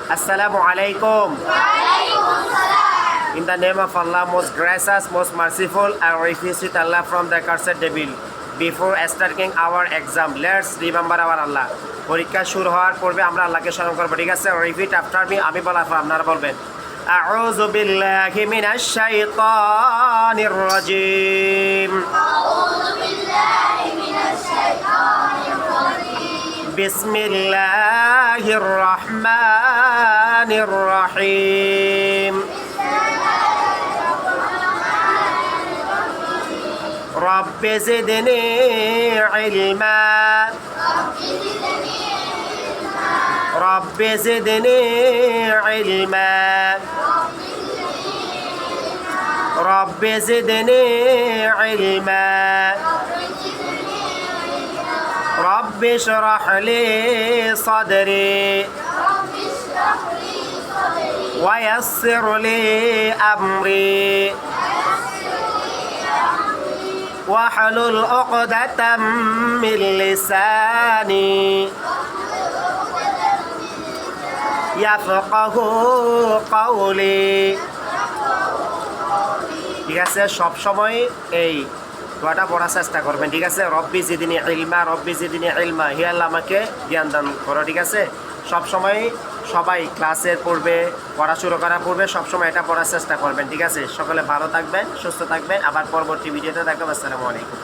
Assalamu alaikum. In the name of Allah, most gracious, most merciful, I refuse with Allah from the cursed devil. Before starting our exam, let's remember our Allah. পরীক্ষা শুরু হওয়ার পূর্বে আমরা আল্লাহকে স্মরণ করব, ঠিক আছে? রিপিট আফটার মি, আমি বলার পর আপনারা বলবেন আউযু বিল্লাহি মিনাশ শাইতানির রাজীম। আউযু বিল্লাহি মিনাশ শাইতানির রাজীম। বিসমিল্লাহির রহমানির রহিম। রব্বি জিদনি ইলমা। রব্বি জিদনি ইলমা। রব্বি জিদনি ইলমা। রব্বি ইশরাহ লি সাদরি ওয়া ইয়াসসির লি আমরি واحلل عقدة من لساني يفقه قولي। ঠিক আছে, সব সময় এই দোয়াটা পড়ার চেষ্টা করবেন, ঠিক আছে? রব্বি জিদনি ইলমা, রব্বি জিদনি ইলমা, হে আল্লাহ আমাকে জ্ঞান দান করো, ঠিক আছে? সব সময় সবাই ক্লাসের পূর্বে, পড়া শুরু করার পূর্বে সবসময় এটা পড়ার চেষ্টা করবেন, ঠিক আছে? সকলে ভালো থাকবেন, সুস্থ থাকবেন, আবার পরবর্তী ভিডিওতে দেখবেন। আসসালামু আলাইকুম।